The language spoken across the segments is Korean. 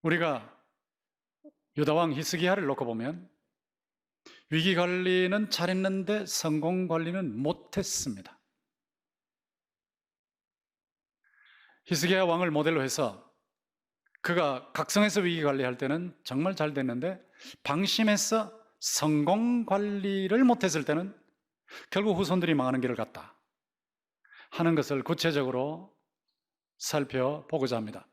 우리가 유다왕 히스기야를 놓고 보면 위기 관리는 잘했는데 성공 관리는 못했습니다. 히스기야 왕을 모델로 해서 그가 각성해서 위기 관리할 때는 정말 잘 됐는데 방심해서 성공 관리를 못했을 때는 결국 후손들이 망하는 길을 갔다 하는 것을 구체적으로 살펴보고자 합니다.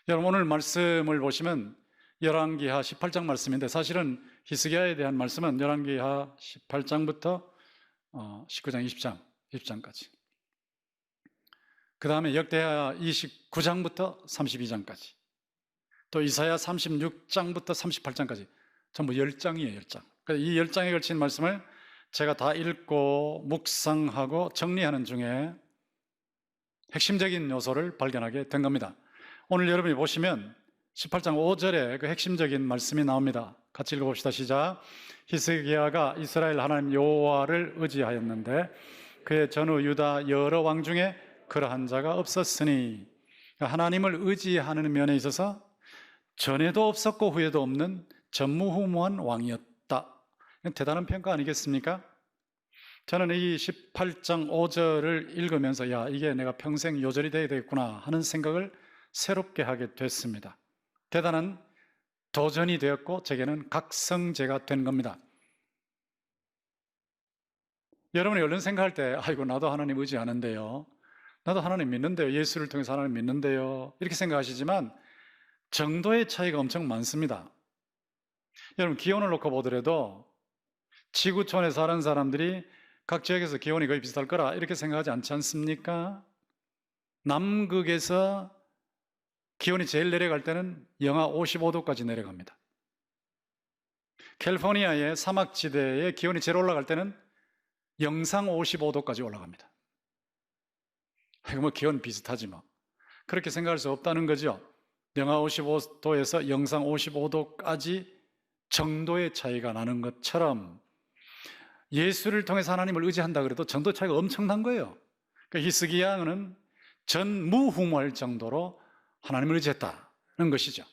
여러분, 오늘 말씀을 보시면 열왕기하 18장 말씀인데, 사실은 히스기야에 대한 말씀은 열왕기하 18장부터 19장, 20장까지, 그 다음에 역대하 29장부터 32장까지, 또 이사야 36장부터 38장까지 전부 10장이에요. 10장. 이 10장에 걸친 말씀을 제가 다 읽고 묵상하고 정리하는 중에 핵심적인 요소를 발견하게 된 겁니다. 오늘 여러분이 보시면 18장 5절에 그 핵심적인 말씀이 나옵니다. 같이 읽어봅시다. 시작. 히스기야가 이스라엘 하나님 여호와를 의지하였는데 그의 전후 유다 여러 왕 중에 그러한 자가 없었으니, 하나님을 의지하는 면에 있어서 전에도 없었고 후에도 없는 전무후무한 왕이었다. 대단한 평가 아니겠습니까? 저는 이 18장 5절을 읽으면서 이게 내가 평생 요절이 되어야 되겠구나 하는 생각을 새롭게 하게 됐습니다. 대단한 도전이 되었고 제게는 각성제가 된 겁니다. 여러분이 얼른 생각할 때 아이고 나도 하나님 의지하는데요, 나도 하나님 믿는데요, 예수를 통해서 하나님 믿는데요, 이렇게 생각하시지만 정도의 차이가 엄청 많습니다. 여러분, 기온을 놓고 보더라도 지구촌에 사는 사람들이 각 지역에서 기온이 거의 비슷할 거라 이렇게 생각하지 않지 않습니까? 남극에서 기온이 제일 내려갈 때는 영하 55도까지 내려갑니다. 캘리포니아의 사막지대에 기온이 제일 올라갈 때는 영상 55도까지 올라갑니다. 이거 기온 비슷하지 뭐. 그렇게 생각할 수 없다는 거죠. 영하 55도에서 영상 55도까지 정도의 차이가 나는 것처럼 예수를 통해서 하나님을 의지한다 그래도 정도 차이가 엄청난 거예요. 그러니까 히스기야는 전무후무할 정도로 하나님을 의지했다는 것이죠.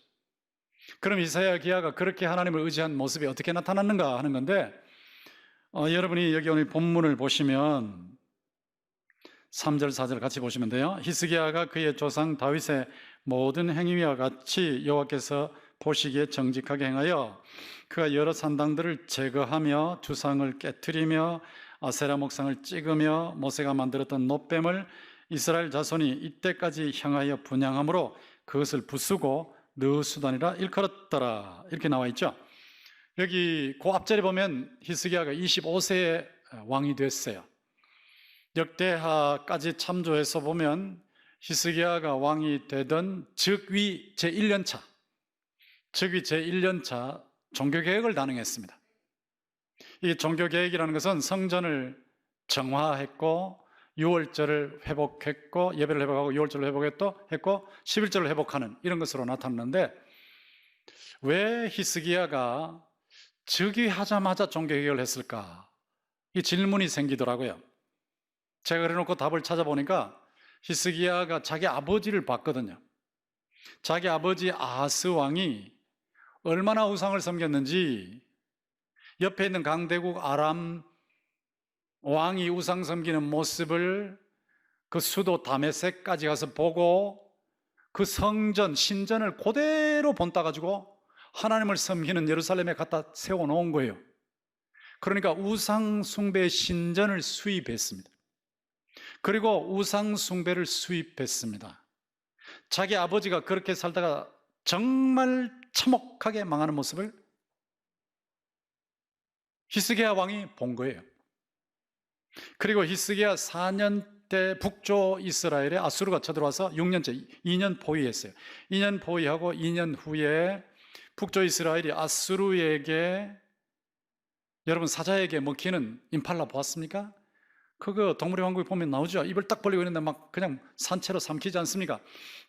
그럼 이사야 기야가 그렇게 하나님을 의지한 모습이 어떻게 나타났는가 하는 건데, 여러분이 여기 오늘 본문을 보시면 3절 4절 같이 보시면 돼요. 히스기야가 그의 조상 다윗의 모든 행위와 같이 여호와께서 보시기에 정직하게 행하여 그가 여러 산당들을 제거하며 주상을 깨트리며 아세라 목상을 찍으며 모세가 만들었던 놋뱀을 이스라엘 자손이 이때까지 향하여 분향함으로 그것을 부수고 느수단이라 일컬었더라, 이렇게 나와 있죠. 여기 그 앞절에 보면 히스기야가 25세에 왕이 됐어요. 역대하까지 참조해서 보면 히스기야가 왕이 되던 즉위 제1년차, 즉위 제1년차 종교개혁을 단행했습니다. 이 종교개혁이라는 것은 성전을 정화했고 6월절을 회복했고 예배를 회복하고 6월절을 회복했고 11절을 회복하는 이런 것으로 나타났는데, 왜 히스기야가 즉위하자마자 종교개혁을 했을까? 이 질문이 생기더라고요. 제가 그래놓고 답을 찾아보니까 히스기야가 자기 아버지를 봤거든요. 자기 아버지 아하스 왕이 얼마나 우상을 섬겼는지 옆에 있는 강대국 아람 왕이 우상 섬기는 모습을 그 수도 다메섹까지 가서 보고 그 성전, 신전을 그대로 본따 가지고 하나님을 섬기는 예루살렘에 갖다 세워놓은 거예요. 그러니까 우상 숭배의 신전을 수입했습니다. 그리고 우상 숭배를 수입했습니다. 자기 아버지가 그렇게 살다가 정말 참혹하게 망하는 모습을 히스기야 왕이 본 거예요. 그리고 히스기야 4년 때 북조 이스라엘에 아수르가 쳐들어와서 6년째 2년 포위했어요. 2년 포위하고 2년 후에 북조 이스라엘이 아수르에게, 여러분 사자에게 먹히는 임팔라 보았습니까? 그거 동물의 왕국에 보면 나오죠. 입을 딱 벌리고 있는데 막 그냥 산채로 삼키지 않습니까?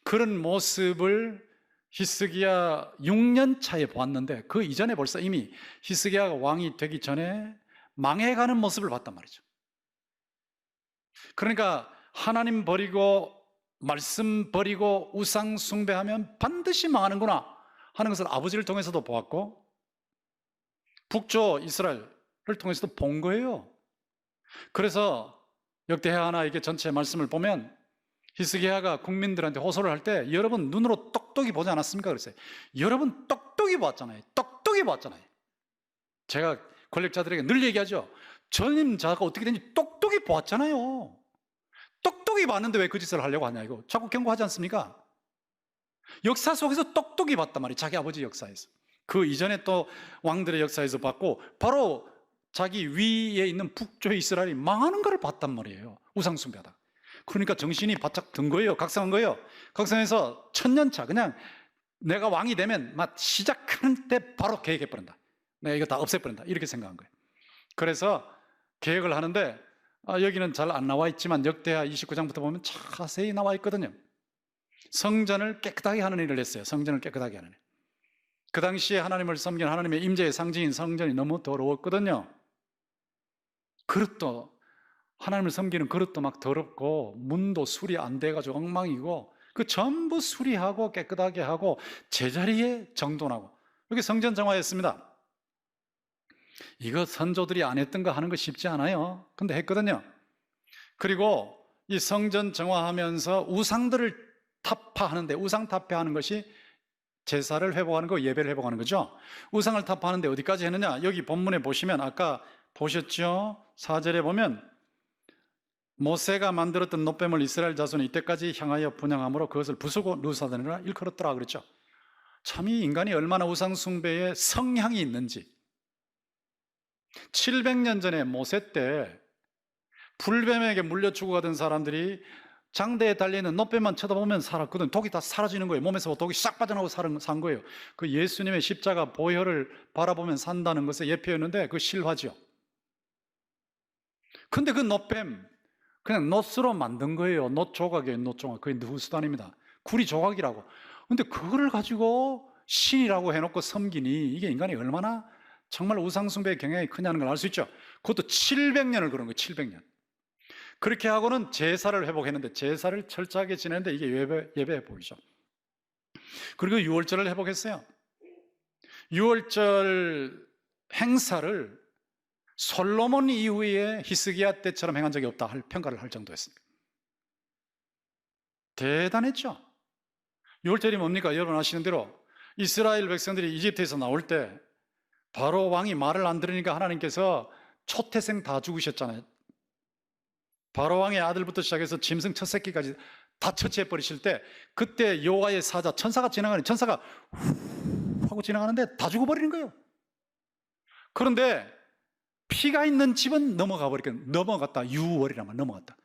그런 모습을 히스기야 6년 차에 보았는데 그 이전에 벌써 이미 히스기야가 왕이 되기 전에 망해가는 모습을 봤단 말이죠. 그러니까 하나님 버리고 말씀 버리고 우상 숭배하면 반드시 망하는구나 하는 것을 아버지를 통해서도 보았고 북조 이스라엘을 통해서도 본 거예요. 그래서 역대하 하나에게 전체 말씀을 보면 히스기야가 국민들한테 호소를 할 때 여러분 눈으로 똑똑히 보지 않았습니까? 그랬어요. 여러분 똑똑히 보았잖아요. 똑똑히 보았잖아요. 제가 권력자들에게 늘 얘기하죠. 전임 자가 어떻게 되는지 똑똑히 보았잖아요. 똑똑히 봤는데 왜 그 짓을 하려고 하냐 이거 자꾸 경고하지 않습니까? 역사 속에서 똑똑히 봤단 말이에요. 자기 아버지 역사에서. 그 이전에 또 왕들의 역사에서 봤고 바로 자기 위에 있는 북조 이스라엘이 망하는 것을 봤단 말이에요. 우상숭배하다. 그러니까 정신이 바짝 든 거예요. 각성한 거예요. 각성해서 천년차 그냥 내가 왕이 되면 막 시작하는 때 바로 계획해버린다. 내가 이거 다 없애버린다. 이렇게 생각한 거예요. 그래서 계획을 하는데 여기는 잘 안 나와 있지만 역대하 29장부터 보면 자세히 나와 있거든요. 성전을 깨끗하게 하는 일을 했어요. 성전을 깨끗하게 하는 일. 그 당시에 하나님을 섬기는 하나님의 임재의 상징인 성전이 너무 더러웠거든요. 그릇도 하나님을 섬기는 그릇도 막 더럽고 문도 수리 안 돼가지고 엉망이고 그 전부 수리하고 깨끗하게 하고 제자리에 정돈하고 이게 성전 정화였습니다. 이거 선조들이 안 했던 거 하는 거 쉽지 않아요. 근데 했거든요. 그리고 이 성전 정화하면서 우상들을 타파하는데 우상 타파하는 것이 제사를 회복하는 거, 예배를 회복하는 거죠. 우상을 타파하는데 어디까지 했느냐? 여기 본문에 보시면 아까 보셨죠? 4절에 보면 모세가 만들었던 놋뱀을 이스라엘 자손이 이때까지 향하여 분향함으로 그것을 부수고 누사다니라 일컬었더라 그랬죠. 참 이 인간이 얼마나 우상 숭배에 성향이 있는지. 700년 전에 모세 때 불뱀에게 물려 죽어가던 사람들이 장대에 달려있는 놋뱀만 쳐다보면 살았거든. 독이 다 사라지는 거예요. 몸에서 독이 싹 빠져나오고 산 거예요. 그 예수님의 십자가 보혈을 바라보면 산다는 것의 예표였는데 그 실화죠. 근데 그 놋뱀 그냥 놋으로 만든 거예요. 놋 조각이에요. 놋 조각. 그게 누수단입니다. 구리 조각이라고. 근데 그거를 가지고 신이라고 해놓고 섬기니 이게 인간이 얼마나 정말 우상숭배의 경향이 크냐는 걸 알 수 있죠. 그것도 700년을 그런 거예요. 700년. 그렇게 하고는 제사를 회복했는데 제사를 철저하게 지내는데 이게 예배 회복이죠. 그리고 유월절을 회복했어요. 유월절 행사를 솔로몬 이후에 히스기야 때처럼 행한 적이 없다 할 평가를 할 정도였습니다. 대단했죠. 유월절이 뭡니까? 여러분 아시는 대로 이스라엘 백성들이 이집트에서 나올 때 바로 왕이 말을 안 들으니까 하나님께서 초태생 다 죽으셨잖아요. 바로 왕의 아들부터 시작해서 짐승 첫 새끼까지 다 처치해 버리실 때 그때 여호와의 사자 천사가 지나가는 천사가 후 하고 지나가는데 다 죽어버리는 거예요. 그런데 피가 있는 집은 넘어가 버리니까 넘어갔다. 유월이라면 넘어갔다.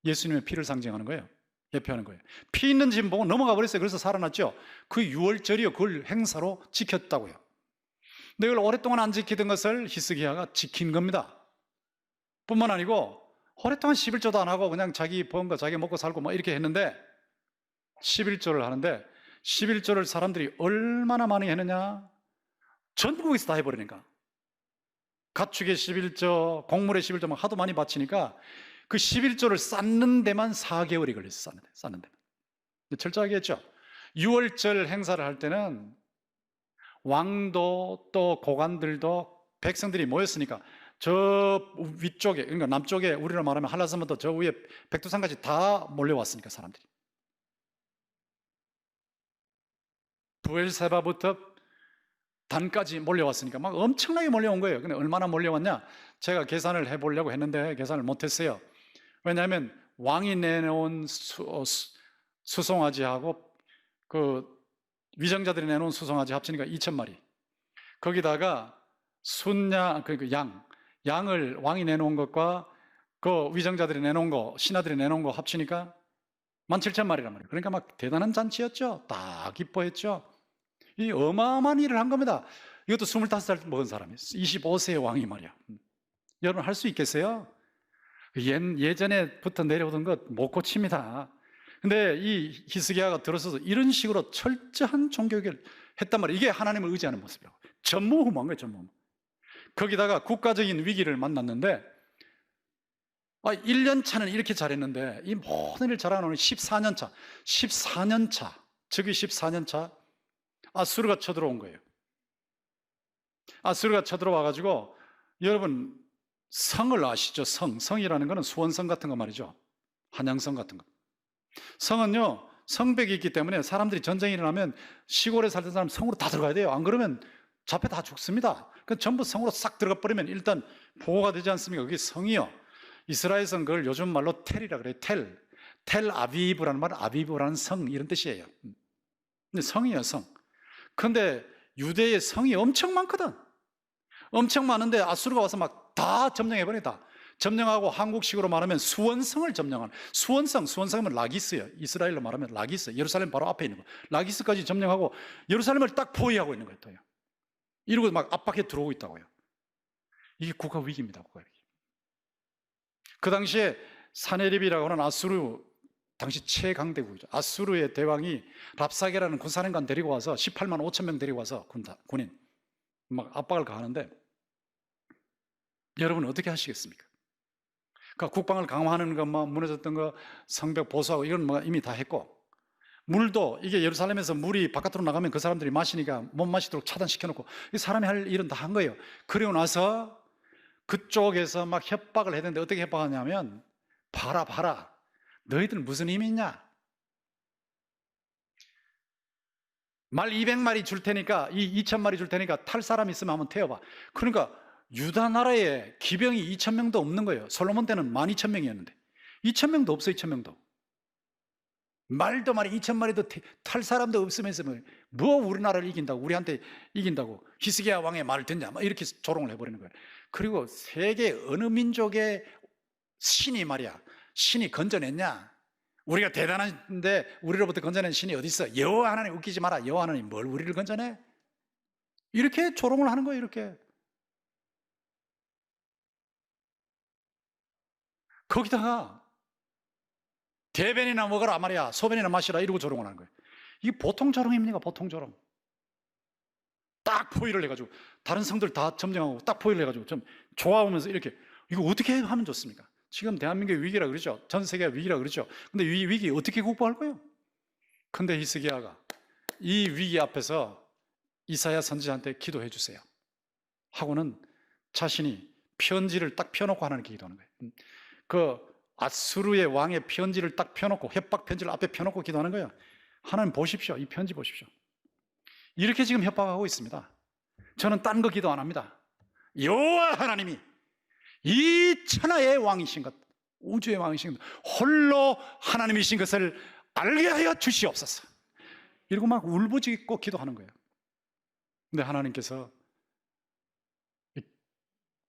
예수님의 피를 상징하는 거예요. 예표하는 거예요. 피 있는 집 보고 넘어가 버렸어요. 그래서 살아났죠. 그 유월절이요. 그걸 행사로 지켰다고요. 근데 이걸 오랫동안 안 지키던 것을 히스기야가 지킨 겁니다. 뿐만 아니고 오랫동안 11조도 안 하고 그냥 자기 번 거 자기 먹고 살고 뭐 이렇게 했는데 11조를 하는데 11조를 사람들이 얼마나 많이 했느냐? 전국에서 다 해버리니까. 가축의 11조, 곡물의 11조 막 하도 많이 바치니까 그 11조를 쌓는 데만 4개월이 걸렸어요. 쌓는 데만. 철저하게 했죠. 6월절 행사를 할 때는 왕도 또 고관들도 백성들이 모였으니까 저 위쪽에, 그러니까 남쪽에 우리로 말하면 한라산부터 저 위에 백두산까지 다 몰려왔으니까 사람들이. 부엘세바부터 단까지 몰려왔으니까 막 엄청나게 몰려온 거예요. 근데 얼마나 몰려왔냐? 제가 계산을 해보려고 했는데 계산을 못했어요. 왜냐하면 왕이 내놓은 수송아지하고 그 위정자들이 내놓은 수송아지 합치니까 2,000마리. 거기다가 순양, 그러니까 양을 왕이 내놓은 것과 그 위정자들이 내놓은 거, 신하들이 내놓은 거 합치니까 17,000마리란 말이에요. 그러니까 막 대단한 잔치였죠. 다 기뻐했죠. 이 어마어마한 일을 한 겁니다. 이것도 25살 먹은 사람이 25세의 왕이 말이야. 여러분 할 수 있겠어요? 예전에부터 내려오던 것 못 고칩니다. 근데 이 히스기야가 들어서서 이런 식으로 철저한 종교개혁을 했단 말이에요. 이게 하나님을 의지하는 모습이라고. 전무후무한 거예요. 전무후무. 거기다가 국가적인 위기를 만났는데 1년 차는 이렇게 잘했는데 이 모든 일을 잘하는 14년 차, 14년 차, 즉위 14년 차 아수르가 쳐들어온 거예요. 아수르가 쳐들어와 가지고 여러분 성을 아시죠? 성이라는 거는 수원성 같은 거 말이죠. 한양성 같은 거. 성은요, 성벽이 있기 때문에 사람들이 전쟁이 일어나면 시골에 살던 사람 성으로 다 들어가야 돼요. 안 그러면 잡혀 다 죽습니다. 그 전부 성으로 싹 들어가 버리면 일단 보호가 되지 않습니까? 그게 성이요. 이스라엘성 그걸 요즘 말로 텔이라 그래요. 텔 아비브라는 말, 아비브라는 성 이런 뜻이에요. 근데 성이에요, 성. 근데 유대의 성이 엄청 많거든. 엄청 많은데 아수르가 와서 막 다 점령해버리다. 점령하고 한국식으로 말하면 수원성을 점령한, 수원성은 라기스예요. 이스라엘로 말하면 라기스, 예루살렘 바로 앞에 있는 거. 라기스까지 점령하고 예루살렘을 딱 포위하고 있는 거예요. 이러고 막 압박해 들어오고 있다고요. 이게 국가 위기입니다. 국가 위기. 그 당시에 사네립이라고 하는 아수르 당시 최강대국이죠. 아수르의 대왕이 랍사게라는 군사령관 데리고 와서 18만 5천 명 데리고 와서 군인 막 압박을 가하는데 여러분 어떻게 하시겠습니까? 그러니까 국방을 강화하는 것만 무너졌던 거 성벽 보수하고 이건 뭐 이미 다 했고 물도 이게 예루살렘에서 물이 바깥으로 나가면 그 사람들이 마시니까 못 마시도록 차단시켜놓고 사람이 할 일은 다 한 거예요. 그리고 나서 그쪽에서 막 협박을 해야 되는데 어떻게 협박하냐면 봐라 너희들 무슨 힘이 있냐? 말 200마리 줄 테니까 이 2,000마리 줄 테니까 탈 사람 있으면 한번 태워봐. 그러니까 유다 나라에 기병이 2,000명도 없는 거예요. 솔로몬 때는 12,000명이었는데 2,000명도 없어. 2,000명도 말도 말이 2,000마리도 탈 사람도 없으면서 뭐 우리나라를 이긴다고 우리한테 이긴다고 히스기야 왕의 말을 듣냐 이렇게 조롱을 해버리는 거예요. 그리고 세계 어느 민족의 신이 말이야 신이 건져냈냐? 우리가 대단한데 우리로부터 건져낸 신이 어디 있어? 여호와 하나님 웃기지 마라. 여호와 하나님 뭘 우리를 건져내? 이렇게 조롱을 하는 거예요. 이렇게 거기다가 대변이나 먹어라 말이야 소변이나 마시라 이러고 조롱을 하는 거예요. 이게 보통 조롱입니까? 보통 조롱. 딱 포위를 해가지고 다른 성들 다 점령하고 딱 포위를 해가지고 좀 좋아하면서 이렇게 이거 어떻게 하면 좋습니까? 지금 대한민국의 위기라 그러죠. 전 세계가 위기라 그러죠. 근데 이 위기 어떻게 극복할 거예요? 근데 히스기야가 이 위기 앞에서 이사야 선지자한테 기도해 주세요 하고는 자신이 편지를 딱 펴놓고 하나님께 기도하는 거예요. 그 아수르의 왕의 편지를 딱 펴놓고 협박 편지를 앞에 펴놓고 기도하는 거예요. 하나님 보십시오. 이 편지 보십시오. 이렇게 지금 협박하고 있습니다. 저는 딴 거 기도 안 합니다. 여호와 하나님이 이 천하의 왕이신 것, 우주의 왕이신 것, 홀로 하나님이신 것을 알게 하여 주시옵소서. 이러고 막 울부짖고 기도하는 거예요. 근데 하나님께서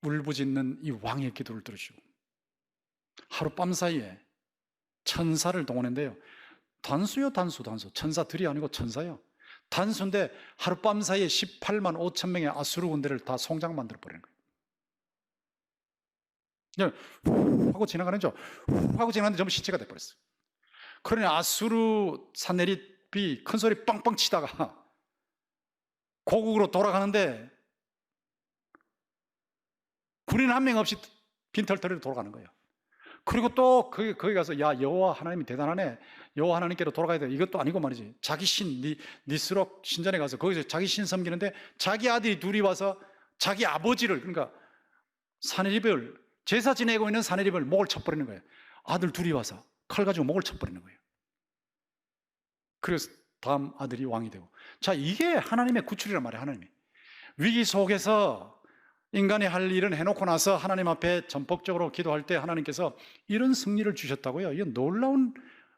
울부짖는 이 왕의 기도를 들으시고 하룻밤 사이에 천사를 동원했는데요. 단수요, 단수. 천사들이 아니고 천사요. 단수인데 하룻밤 사이에 18만 5천 명의 아수르 군대를 다 송장 만들어 버리는 거예요. 그냥 후 하고 지나가는 죠. 후 하고 지나가는데 전부 시체가 돼버렸어요. 그러니 아수르 사네립이 큰 소리 빵빵 치다가 고국으로 돌아가는데 군인 한 명 없이 빈털터리로 돌아가는 거예요. 그리고 또 거기 가서 야 여호와 하나님이 대단하네. 여호와 하나님께로 돌아가야 돼. 이것도 아니고 말이지. 자기 신 니스록 신전에 가서 거기서 자기 신 섬기는데 자기 아들이 둘이 와서 자기 아버지를 그러니까 사네립을 제사 지내고 있는 사네립을 목을 쳐버리는 거예요. 아들 둘이 와서 칼 가지고 목을 쳐버리는 거예요. 그래서 다음 아들이 왕이 되고. 자, 이게 하나님의 구출이란 말이에요. 하나님이 위기 속에서 인간이 할 일은 해놓고 나서 하나님 앞에 전폭적으로 기도할 때 하나님께서 이런 승리를 주셨다고요. 이건 놀라운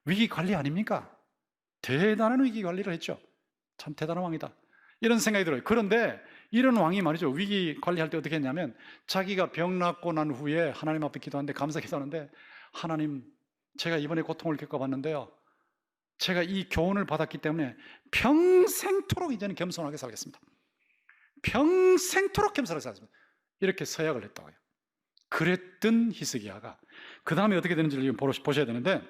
위기 관리 아닙니까? 대단한 위기 관리를 했죠. 참 대단한 왕이다 이런 생각이 들어요. 그런데 이런 왕이 말이죠, 위기 관리할 때 어떻게 했냐면 자기가 병 낫고 난 후에 하나님 앞에 기도하는데 감사 기도하는데 하나님 제가 이번에 고통을 겪어봤는데요, 제가 이 교훈을 받았기 때문에 평생토록 이제는 겸손하게 살겠습니다. 평생토록 겸손하게 살겠습니다. 이렇게 서약을 했다고요. 그랬던 히스기야가 그 다음에 어떻게 되는지를 보셔야 되는데,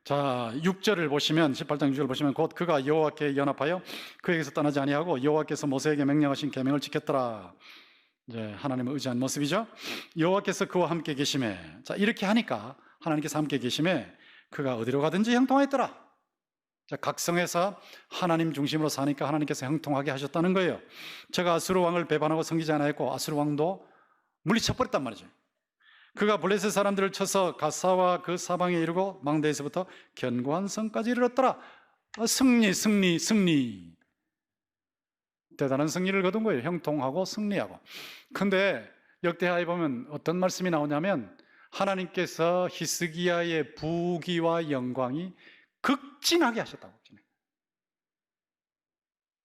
자 6절을 보시면 18장 6절을 보시면 곧 그가 여호와께 연합하여 그에게서 떠나지 아니하고 여호와께서 모세에게 명령하신 계명을 지켰더라. 이제 하나님을 의지한 모습이죠. 여호와께서 그와 함께 계심에, 자 이렇게 하니까 하나님께서 함께 계심에 그가 어디로 가든지 형통하였더라. 자, 각성해서 하나님 중심으로 사니까 하나님께서 형통하게 하셨다는 거예요. 제가 아수르 왕을 배반하고 섬기지 않았고 아수르 왕도 물리쳐버렸단 말이죠. 그가 블레셋 사람들을 쳐서 가사와 그 사방에 이르고 망대에서부터 견고한 성까지 이르렀더라. 승리, 승리, 승리. 대단한 승리를 거둔 거예요. 형통하고 승리하고. 근데 역대하에 보면 어떤 말씀이 나오냐면 하나님께서 히스기야의 부귀와 영광이 극진하게 하셨다고.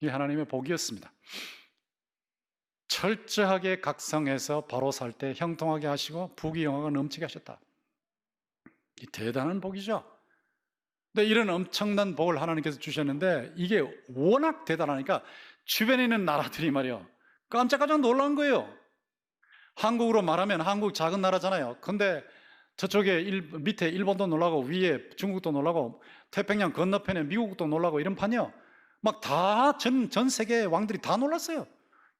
이게 하나님의 복이었습니다. 철저하게 각성해서 바로 살 때 형통하게 하시고 부귀 영화가 넘치게 하셨다. 이 대단한 복이죠. 근데 이런 엄청난 복을 하나님께서 주셨는데 이게 워낙 대단하니까 주변에 있는 나라들이 말이요 깜짝깜짝 놀란 거예요. 한국으로 말하면 한국 작은 나라잖아요. 근데 저쪽에 밑에 일본도 놀라고 위에 중국도 놀라고 태평양 건너편에 미국도 놀라고 이런 판이요. 막 다 전 세계 왕들이 다 놀랐어요.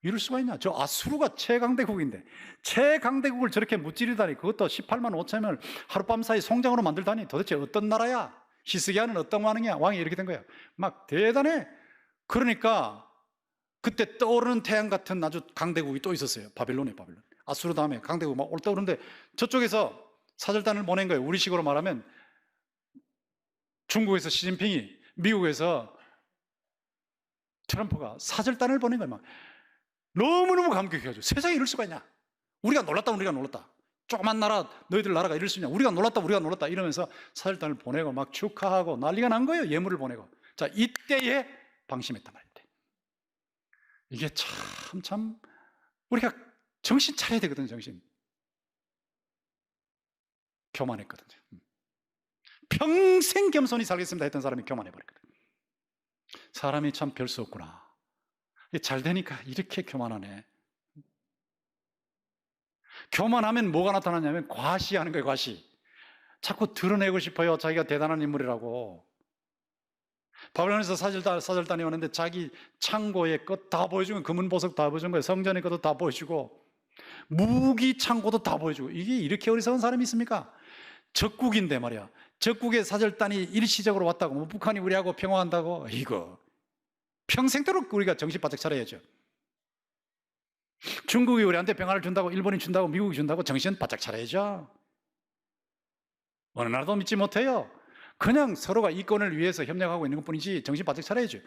이럴 수가 있냐? 저 아수르가 최강대국인데 최강대국을 저렇게 무찌르다니, 그것도 18만 5천명을 하룻밤 사이 송장으로 만들다니 도대체 어떤 나라야? 히스기야는 어떤 왕이야? 왕이 이렇게 된 거야. 막 대단해. 그러니까 그때 떠오르는 태양 같은 아주 강대국이 또 있었어요. 바빌론이에요. 바빌론. 아수르 다음에 강대국 막 떠오르는데 저쪽에서 사절단을 보낸 거예요. 우리식으로 말하면 중국에서 시진핑이, 미국에서 트럼프가 사절단을 보낸 거예요. 막 너무너무 감격해가지고 세상에 이럴 수가 있냐? 우리가 놀랐다, 우리가 놀랐다. 조그만 나라, 너희들 나라가 이럴 수 있냐? 우리가 놀랐다, 우리가 놀랐다. 이러면서 사절단을 보내고 막 축하하고 난리가 난 거예요. 예물을 보내고. 자, 이때에 방심했단 말이에요. 이게 참 우리가 정신 차려야 되거든요. 정신. 교만했거든요. 평생 겸손히 살겠습니다 했던 사람이 교만해버렸거든요. 사람이 참 별 수 없구나. 잘 되니까 이렇게 교만하네. 교만하면 뭐가 나타나냐면 과시하는 거예요. 과시. 자꾸 드러내고 싶어요. 자기가 대단한 인물이라고. 바벨론에서 사절단이 오는데 자기 창고의 것 다 보여주고, 금은 보석 다 보여준 거예요. 성전의 것도 다 보여주고, 무기 창고도 다 보여주고. 이게 이렇게 어리석은 사람이 있습니까? 적국인데 말이야. 적국의 사절단이 일시적으로 왔다고, 뭐 북한이 우리하고 평화한다고, 이거 평생도록 우리가 정신 바짝 차려야죠. 중국이 우리한테 평화를 준다고, 일본이 준다고, 미국이 준다고 정신 바짝 차려야죠. 어느 나라도 믿지 못해요. 그냥 서로가 이권을 위해서 협력하고 있는 것뿐이지 정신 바짝 차려야죠.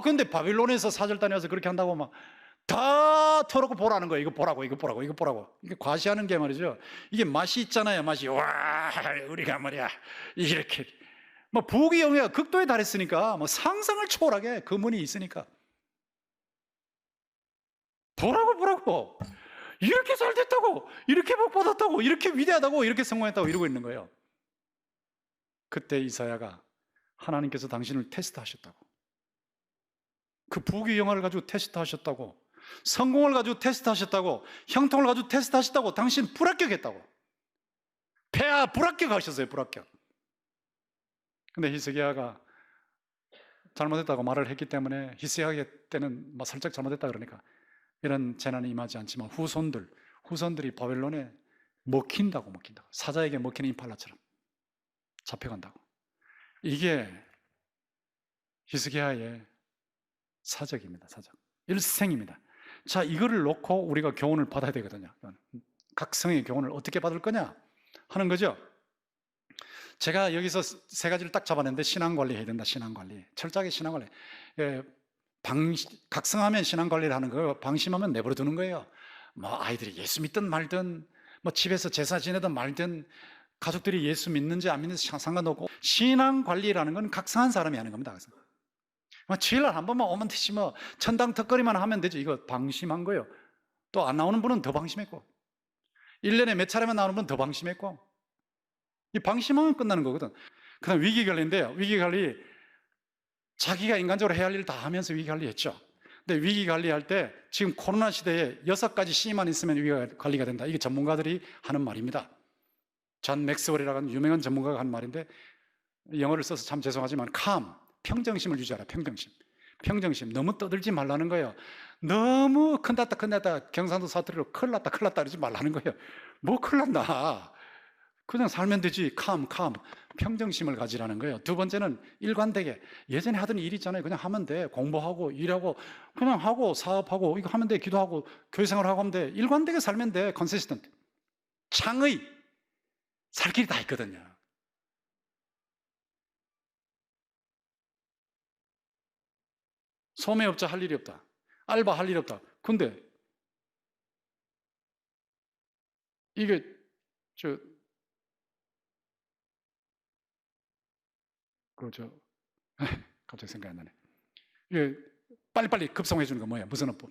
근데 바빌론에서 사절단이 와서 그렇게 한다고 막 다 털어놓고 보라는 거예요. 이거 보라고, 이거 보라고, 이거 보라고. 이게 과시하는 게 말이죠. 이게 맛이 있잖아요. 맛이. 와, 우리가 말이야 이렇게 뭐 부귀 영예가 극도에 달했으니까 뭐 상상을 초월하게 금은이 있으니까 보라고 이렇게 잘 됐다고, 이렇게 복 받았다고, 이렇게 위대하다고, 이렇게 성공했다고 이러고 있는 거예요. 그때 이사야가 하나님께서 당신을 테스트하셨다고, 그 부귀 영화를 가지고 테스트하셨다고, 성공을 가지고 테스트하셨다고, 형통을 가지고 테스트하셨다고, 당신 불합격했다고, 폐하 불합격하셨어요. 불합격. 근데 히스기야가 잘못했다고 말을 했기 때문에, 히스기야 때는 뭐 살짝 잘못했다 그러니까 이런 재난이 임하지 않지만 후손들이 바벨론에 먹힌다고 사자에게 먹히는 임팔라처럼 잡혀간다고. 이게 히스기야의 사적입니다. 사적. 일생입니다. 자, 이거를 놓고 우리가 교훈을 받아야 되거든요. 각성의 교훈을 어떻게 받을 거냐 하는 거죠. 제가 여기서 세 가지를 딱 잡아냈는데, 신앙관리 해야 된다. 신앙관리. 철저하게 신앙관리. 각성하면 신앙관리를 하는 거예요. 방심하면 내버려 두는 거예요. 뭐 아이들이 예수 믿든 말든, 뭐 집에서 제사 지내든 말든, 가족들이 예수 믿는지 안 믿는지 상관없고, 신앙관리라는 건 각성한 사람이 하는 겁니다. 주일날 한 번만 오면 되지, 뭐 천당 턱걸이만 하면 되지. 이거 방심한 거예요. 또 안 나오는 분은 더 방심했고, 1년에 몇 차례만 나오는 분은 더 방심했고, 이 방심하면 끝나는 거거든. 그 다음 위기관리인데요. 위기관리, 자기가 인간적으로 해야 할 일을 다 하면서 위기관리 했죠. 근데 위기관리할 때 지금 코로나 시대에 6가지 C만 있으면 위기관리가 된다. 이게 전문가들이 하는 말입니다. 존 맥스웰이라는 유명한 전문가가 한 말인데, 영어를 써서 참 죄송하지만 calm, 평정심을 유지하라. 평정심. 평정심. 너무 떠들지 말라는 거예요. 너무 큰났다 경상도 사투리로 큰일 났다 그러지 말라는 거예요. 뭐 큰일 났나. 그냥 살면 되지. 캄. 평정심을 가지라는 거예요. 두 번째는 일관되게. 예전에 하던 일 있잖아요. 그냥 하면 돼. 공부하고 일하고 그냥 하고 사업하고 이거 하면 돼. 기도하고 교회 생활하고 하면 돼. 일관되게 살면 돼. 컨시스턴트. 창의. 살 길이 다 있거든요. 소매업자 할 일이 없다. 알바 할 일이 없다. 근데 이게 갑자기 생각이 안 나네. 이게 빨리빨리 급송해 주는 거 뭐야? 무슨 어법?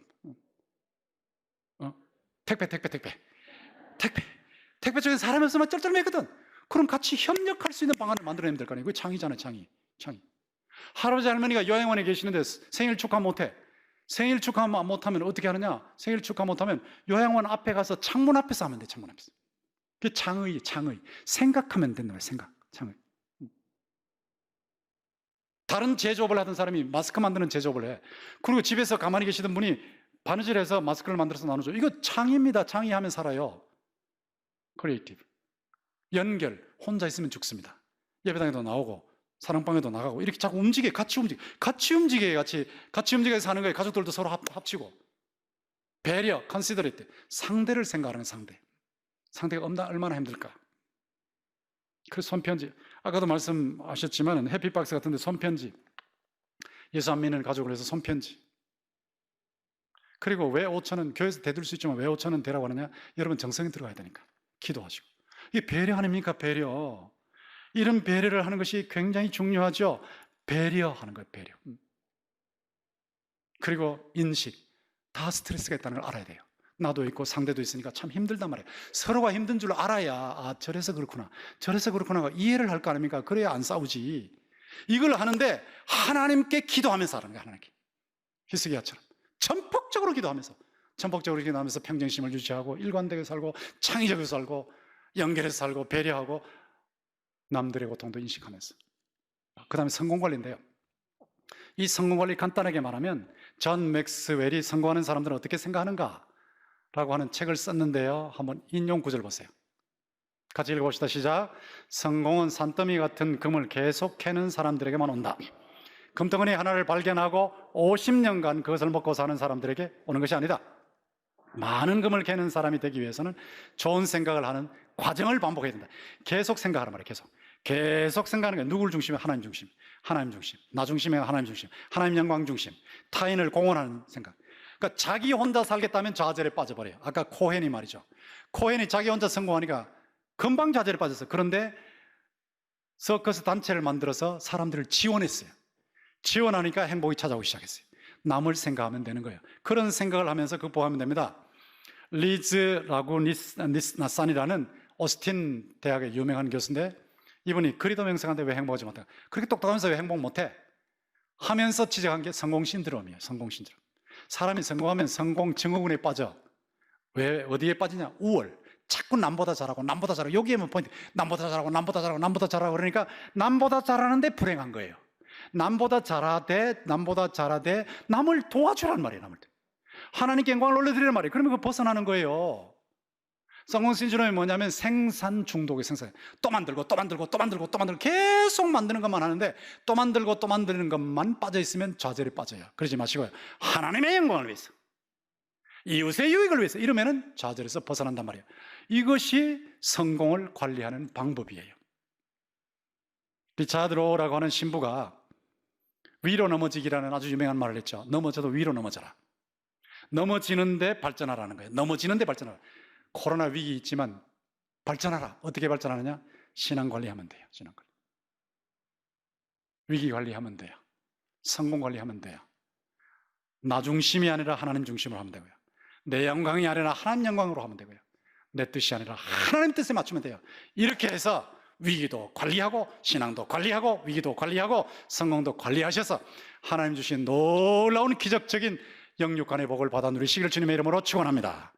택배. 택배 쪽에 사람이 없으면 쩔쩔매거든. 그럼 같이 협력할 수 있는 방안을 만들어내면 될 거 아니에요. 그게 창의잖아요, 창의. 할아버지 할머니가 요양원에 계시는데 생일 축하 못해. 생일 축하 못하면 어떻게 하느냐? 생일 축하 못하면 요양원 앞에 가서 창문 앞에서 하면 돼, 창문 앞에서. 그게 창의. 생각하면 된다, 창의. 다른 제조업을 하던 사람이 마스크 만드는 제조업을 해. 그리고 집에서 가만히 계시던 분이 바느질해서 마스크를 만들어서 나눠줘. 이거 창의입니다. 창의하면 살아요. 크리에이티브. 연결. 혼자 있으면 죽습니다. 예배당에도 나오고 사랑방에도 나가고 이렇게 자꾸 같이 움직여야 사는 거예요. 가족들도 서로 합치고. 배려, 컨시더레이트. 상대를 생각하는 상대. 상대가 얼마나 힘들까. 그 손편지. 아까도 말씀하셨지만 해피박스 같은데 손편지. 예수 안 믿는 가족을 해서 손편지. 그리고 왜 5,000원, 교회에서 대들 수 있지만 왜 5,000원 대라고 하느냐? 여러분 정성이 들어가야 되니까. 기도하시고. 이게 배려 아닙니까? 배려. 이런 배려를 하는 것이 굉장히 중요하죠. 배려하는 거예요. 배려. 그리고 인식. 다 스트레스가 있다는 걸 알아야 돼요. 나도 있고 상대도 있으니까 참 힘들단 말이에요. 서로가 힘든 줄 알아야 저래서 그렇구나가 이해를 할 거 아닙니까? 그래야 안 싸우지. 이걸 하는데 하나님께 기도하면서 하는 거예요. 하나님께. 히스기야처럼 전폭적으로 기도하면서 평정심을 유지하고 일관되게 살고 창의적으로 살고 연결해서 살고 배려하고 남들의 고통도 인식하면서. 그 다음에 성공관리인데요. 이 성공관리 간단하게 말하면 존 맥스웰이 성공하는 사람들은 어떻게 생각하는가 라고 하는 책을 썼는데요. 한번 인용 구절 보세요. 같이 읽어봅시다. 시작. 성공은 산더미 같은 금을 계속 캐는 사람들에게만 온다. 금덩어리 하나를 발견하고 50년간 그것을 먹고 사는 사람들에게 오는 것이 아니다. 많은 금을 캐는 사람이 되기 위해서는 좋은 생각을 하는 과정을 반복해야 된다. 계속 생각하란 말이에요. 계속 생각하는 게 누구를 중심에? 하나님 중심. 나 중심에 하나님 중심. 하나님 영광 중심. 타인을 공헌하는 생각. 그러니까 자기 혼자 살겠다면 좌절에 빠져버려요. 아까 코헨이 말이죠. 코헨이 자기 혼자 성공하니까 금방 좌절에 빠졌어요. 그런데 서커스 단체를 만들어서 사람들을 지원했어요. 지원하니까 행복이 찾아오기 시작했어요. 남을 생각하면 되는 거예요. 그런 생각을 하면서 극복하면 됩니다. 리즈 라구나산이라는 오스틴 대학의 유명한 교수인데 이분이 그리도 명성한데 왜 행복하지 못해? 그렇게 똑똑하면서 왜 행복 못해? 하면서 지적한 게 성공 신드롬이에요. 성공 신드롬. 사람이 성공하면 성공 증후군에 빠져. 왜 어디에 빠지냐? 우월. 자꾸 남보다 잘하고 여기에만 포인트. 남보다 잘하고 그러니까 남보다 잘하는데 불행한 거예요. 남보다 잘하되 남을 도와주란 말이에요. 하나님께 영광을 올려드리란 말이에요. 그러면 그거 벗어나는 거예요. 성공 신드롬이 뭐냐면 생산 중독의 생산. 또 만들고 계속 만드는 것만 하는데 또 만드는 것만 빠져 있으면 좌절에 빠져요. 그러지 마시고요. 하나님의 영광을 위해서, 이웃의 유익을 위해서 이러면은 좌절에서 벗어난단 말이에요. 이것이 성공을 관리하는 방법이에요. 리차드 로우라고 하는 신부가 위로 넘어지기라는 아주 유명한 말을 했죠. 넘어져도 위로 넘어져라. 넘어지는데 발전하라는 거예요. 코로나 위기 있지만 발전하라. 어떻게 발전하느냐? 신앙 관리하면 돼요. 위기 관리하면 돼요. 성공 관리하면 돼요. 나 중심이 아니라 하나님 중심으로 하면 되고요. 내 영광이 아니라 하나님 영광으로 하면 되고요. 내 뜻이 아니라 하나님 뜻에 맞추면 돼요. 이렇게 해서 위기도 관리하고 신앙도 관리하고 위기도 관리하고 성공도 관리하셔서 하나님 주신 놀라운 기적적인 영육간의 복을 받아 누리시기를 주님의 이름으로 축원합니다.